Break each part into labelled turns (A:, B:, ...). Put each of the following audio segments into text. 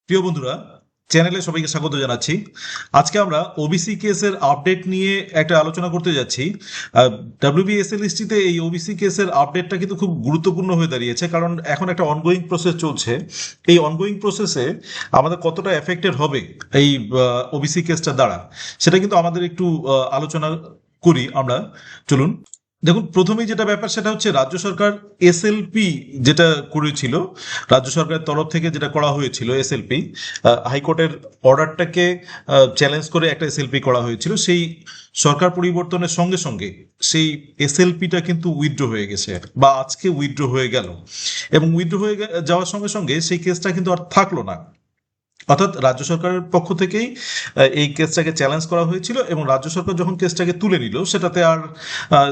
A: প্রিয় বন্ধুরা, চ্যানেলে সবাইকে স্বাগত জানাচ্ছি। আজকে আমরা ওবিসি কেসের আপডেট নিয়ে একটা আলোচনা করতে যাচ্ছি। ডাব্লিউবিএসএলএসটিতে এই ওবিসি কেসের আপডেটটা কিন্তু খুব গুরুত্বপূর্ণ হয়ে দাঁড়িয়েছে, কারণ এখন একটা অনগোয়িং প্রসেস চলছে। এই অনগোয়িং প্রসেসে আমাদের কতটা এফেক্টেড হবে এই ওবিসি কেসটা দ্বারা, সেটা কিন্তু আমাদের একটু আলোচনা করি আমরা। চলুন। দেখুন, প্রথমেই যেটা ব্যাপার সেটা হচ্ছে রাজ্য সরকার এসএলপি যেটা করেছিল, রাজ্য সরকারের তরফ থেকে যেটা করা হয়েছিল এসএলপি, হাইকোর্টের অর্ডারটাকে চ্যালেঞ্জ করে একটা এসএলপি করা হয়েছিল। সেই সরকার পরিবর্তনের সঙ্গে সঙ্গে সেই এসএলপিটা কিন্তু উইথড্র হয়ে গেছে, বা আজকে উইথড্র হয়ে গেল। এবং উইথড্র হয়ে যাওয়ার সঙ্গে সঙ্গে সেই কেসটা কিন্তু আর থাকলো না। অর্থাৎ রাজ্য সরকারের পক্ষ থেকেই এই কেসটাকে চ্যালেঞ্জ করা হয়েছিল, এবং রাজ্য সরকার যখন কেসটাকে তুলে নিল সেটাতে আর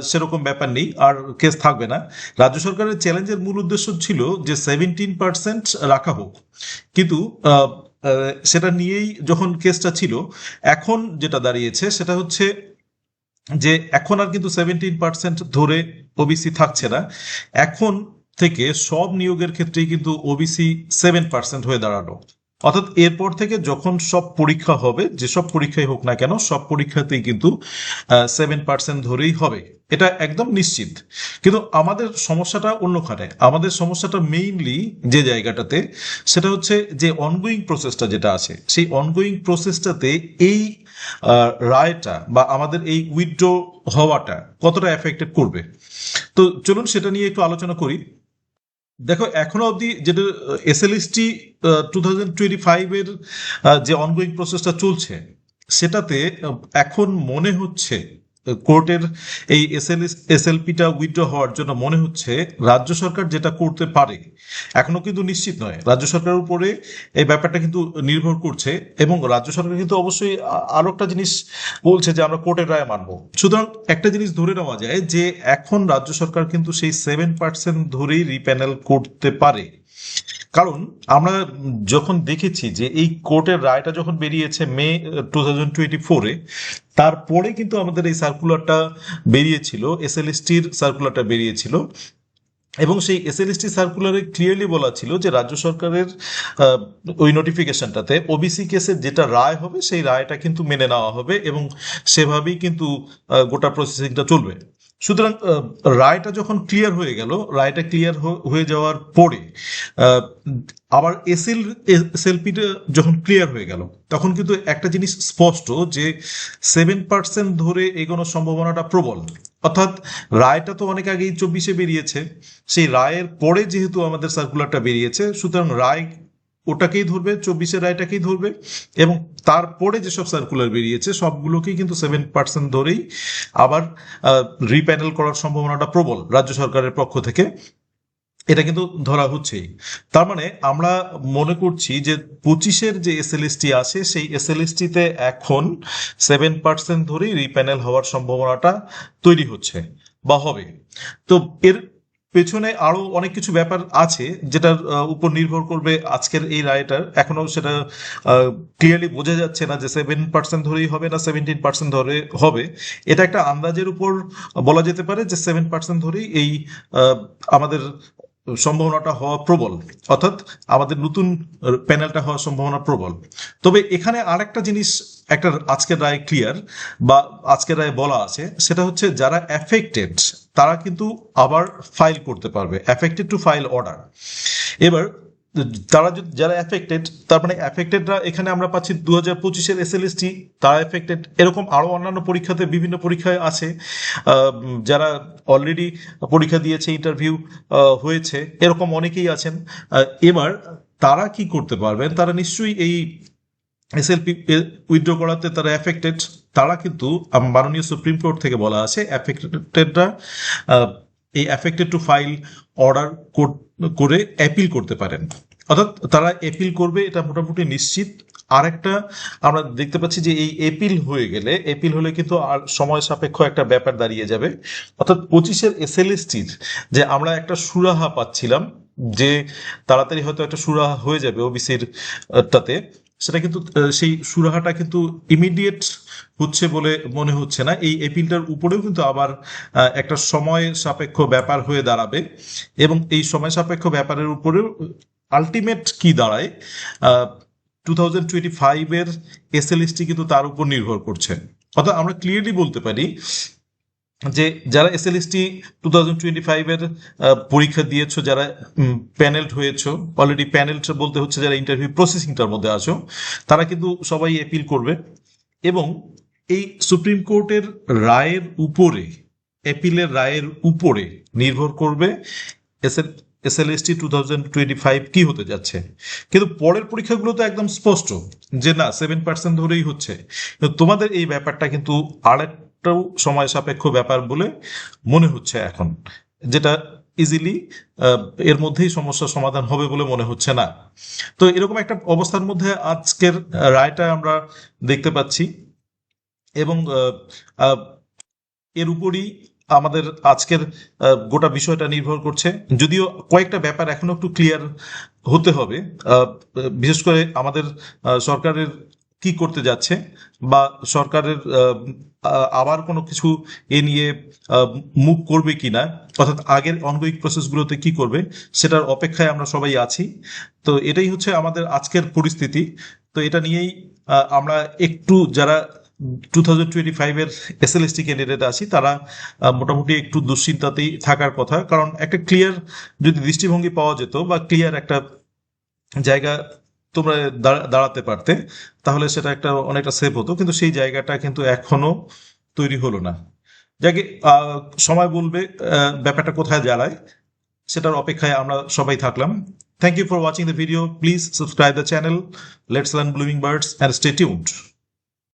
A: সেরকম ব্যাপার নেই, আর কেস থাকবে না। রাজ্য সরকারের চ্যালেঞ্জের মূল উদ্দেশ্য ছিল যে 17% রাখা হোক, কিন্তু সেটা নিয়েই যখন কেসটা ছিল, এখন যেটা দাঁড়িয়েছে সেটা হচ্ছে যে এখন আর কিন্তু 17% ধরে ওবিসি থাকছে না। এখন থেকে সব নিয়োগের ক্ষেত্রেই কিন্তু ওবিসি 7% হয়ে দাঁড়ালো। অর্থাৎ এরপর থেকে যখন সব পরীক্ষা হবে, যেসব পরীক্ষাই হোক না কেন, সব পরীক্ষাতেই কিন্তু 7% ধরেই হবে, এটা একদম নিশ্চিত। কিন্তু আমাদের সমস্যাটা অন্যখানে। আমাদের সমস্যাটা মেইনলি যে জায়গাটাতে, সেটা হচ্ছে যে অনগোয়িং প্রসেসটা যেটা আছে, সেই অনগোয়িং প্রসেসটাতে এই রায়টা বা আমাদের এই উইথড্র হওয়াটা কতটা এফেক্টেড করবে। তো চলুন সেটা নিয়ে একটু আলোচনা করি। দেখো, এখনো অবধি যেটা এসএলএসটি 2025-এর যে অনগোয়িং প্রসেসটা চলছে, সেটাতে এখন মনে হচ্ছে কোর্টের এই এসএলপিটা উইথড্র হওয়ার জন্য মনে হচ্ছে রাজ্য সরকার যেটা করতে পারে, এখনো কিন্তু নিশ্চিত নয়। রাজ্য সরকারের উপরে এই ব্যাপারটা কিন্তু নির্ভর করছে, এবং রাজ্য সরকার কিন্তু অবশ্যই আরো একটা জিনিস বলছে যে আমরা কোর্টের রায় মানবো। সুতরাং একটা জিনিস ধরে নেওয়া যায় যে এখন রাজ্য সরকার কিন্তু সেই 7% ধরেই রিপ্যানেল করতে পারে। কারণ আমরা যখন দেখেছি যে এই কোর্টের রায়টা যখন বেরিয়েছে মে 2024-এ, তারপরে কিন্তু আমাদের এই সার্কুলারটা বেরিয়েছিল, এসএলএসটির সার্কুলারটা বেরিয়েছিল। এবং সেই এসএলএসটি সার্কুলারে ক্লিয়ারলি বলা ছিল যে রাজ্য সরকারের ওই নোটিফিকেশনটাতে ওবিসি কেসের যেটা রায় হবে সেই রায়টা কিন্তু মেনে নেওয়া হবে, এবং সেভাবেই কিন্তু গোটা প্রসেসিংটা চলবে। সুতরাং রায়টা যখন ক্লিয়ার হয়ে গেল, রায়টা ক্লিয়ার হয়ে যাওয়ার পরে আহ, আবার এসএলপিটা যখন ক্লিয়ার হয়ে গেল, তখন কিন্তু একটা জিনিস স্পষ্ট যে 7% ধরে এগোনোর সম্ভাবনাটা প্রবল। অর্থাৎ রায়টা তো অনেক আগেই 24-এ বেরিয়েছে, সেই রায়ের পরে যেহেতু আমাদের সার্কুলারটা বেরিয়েছে, সুতরাং রায় ওটাকেই ধরবে, 24-এর রায়টাকেই ধরবে, এবং তারপরে যেসব সার্কুলার বেরিয়েছে সবগুলোকেই কিন্তু 7% ধরেই আবার রিপ্যানেল করার সম্ভাবনাটা প্রবল রাজ্য সরকারের পক্ষ থেকে। এটা কিন্তু ধরা হচ্ছেই। তার মানে আমরা মনে করছি যে 25-এর যে এসএলএসটি আছে, সেই এসএলএসটিতে এখন 7% ধরেই রিপ্যানেল হওয়ার সম্ভাবনাটা তৈরি হচ্ছে বা হবে। তো এর পেছনে আরো অনেক কিছু ব্যাপার আছে যেটার উপর নির্ভর করবে আজকের এই রায়টার। এখনো সেটা ক্লিয়ারলি বোঝা যাচ্ছে না যে 7% ধরেই হবে না 17% ধরে হবে। এটা একটা আন্দাজের উপর বলা যেতে পারে যে 7% ধরেই এই আমাদের সম্ভাবনাটা হওয়া প্রবল, অর্থাৎ আমাদের নতুন প্যানেলটা হওয়ার সম্ভাবনা প্রবল। তবে এখানে আরেকটা জিনিস, একটা আজকের রায় ক্লিয়ার বা আজকের রায় বলা আছে, সেটা হচ্ছে যারা অ্যাফেক্টেড তারা কিন্তু আবার ফাইল করতে পারবে, অ্যাফেক্টেড টু ফাইল অর্ডার। এবার তারা যারা অ্যাফেক্টেড, তার মানে অ্যাফেক্টেডরা এখানে আমরা পাচ্ছি 2025-এর এসএলএসটি, তারা এফেক্টেড। এরকম আরো অন্যান্য পরীক্ষাতে, বিভিন্ন পরীক্ষায় আছে যারা অলরেডি পরীক্ষা দিয়েছে, ইন্টারভিউ হয়েছে, এরকম অনেকেই আছেন। এবার তারা কি করতে পারবেন? তারা নিশ্চয়ই এই এসএলপি উইথড্র করাতে তারা অ্যাফেক্টেড, তারা কিন্তু মাননীয় সুপ্রিম কোর্ট থেকে বলা আছে অ্যাফেক্টেডরা এই অ্যাফেক্টেড টু ফাইল অর্ডার করে অ্যাপিল করতে পারেন। অর্থাৎ তারা অ্যাপিল করবে, এটা মোটামুটি নিশ্চিত। আর একটা আমরা দেখতে পাচ্ছি যে এই এপিল হয়ে গেলে, এপিল হলে কিন্তু আর সময় সাপেক্ষ একটা ব্যাপার দাঁড়িয়ে যাবে। অর্থাৎ 25-এর এসএলএসটির যে আমরা একটা সুরাহা পাচ্ছিলাম, যে তাড়াতাড়ি হয়তো একটা সুরাহা হয়ে যাবে ওবিসির টাতে, সেটা কিন্তু সেই সুরাহাটা কিন্তু ইমিডিয়েট হচ্ছে বলে মনে হচ্ছে না। এই এপিলটার উপরেও কিন্তু আবার একটা সময় সাপেক্ষ ব্যাপার হয়ে দাঁড়াবে, এবং এই সময় সাপেক্ষ ব্যাপারের উপরেও আলটিমেট কি দাঁড়ায় 2025 এর এসএলএসটি কিন্তু তার উপর নির্ভর করছে। অর্থাৎ আমরা ক্লিয়ারলি বলতে পারি যে যারা এসএলএসটি 2025 এর পরীক্ষা দিয়েছো, যারা প্যানেলড হয়েছো, অলরেডি প্যানেলড বলতে হচ্ছে যারা ইন্টারভিউ প্রসেসিংটার মধ্যে আছো, তারা কিন্তু সবাই অ্যাপিল করবে এবং এই সুপ্রিম কোর্টের রায়ের উপরে, অ্যাপিলের রায়ের উপরে নির্ভর করবে এসএলএসটি 2025 কি হতে যাচ্ছে। কিন্তু পরের পরীক্ষাগুলো তো একদম স্পষ্ট যে না 7% ধরেই হচ্ছে। তোমাদের এই ব্যাপারটা কিন্তু আরেকটাও সময় সাপেক্ষ ব্যাপার বলে মনে হচ্ছে এখন, যেটা ইজিলি এর মধ্যেই সমস্যার সমাধান হবে বলে মনে হচ্ছে না। তো এরকম একটা অবস্থার মধ্যে আজকের রায়টা আমরা দেখতে পাচ্ছি এবং এর উপরই আমাদের আজকের গোটা বিষয়টা নির্ভর করছে। যদিও কয়েকটা ব্যাপার এখনো একটু ক্লিয়ার হতে হবে, বিশেষ করে আমাদের সরকারের কি করতে যাচ্ছে বা সরকারের আবার কোনো কিছু এ নিয়ে মুভ করবে কিনা, অর্থাৎ আগের অনগোয়িং প্রসেসগুলোতে কি করবে সেটার অপেক্ষায় আমরা সবাই আছি। তো এটাই হচ্ছে আমাদের আজকের পরিস্থিতি। তো এটা নিয়েই আমরা একটু যারা 2025 এর এসএলএসটি ক্যান্ডিডেট আছি তারা মোটামুটি একটু দুশ্চিন্তাতেই থাকার কথা, কারণ একটা ক্লিয়ার যদি দৃষ্টিভঙ্গি পাওয়া যেত বা ক্লিয়ার একটা জায়গা তোমরা দাঁড়াতে পারতে, তাহলে সেটা একটা অনেকটা সেভ হতো, কিন্তু সেই জায়গাটা কিন্তু এখনো তৈরি হলো না। যাকে সময় বলবে ব্যাপারটা কোথায় দাঁড়ায়, সেটার অপেক্ষায় আমরা সবাই থাকলাম। Thank you for watching the video, please subscribe the channel, let's learn blooming birds and stay tuned.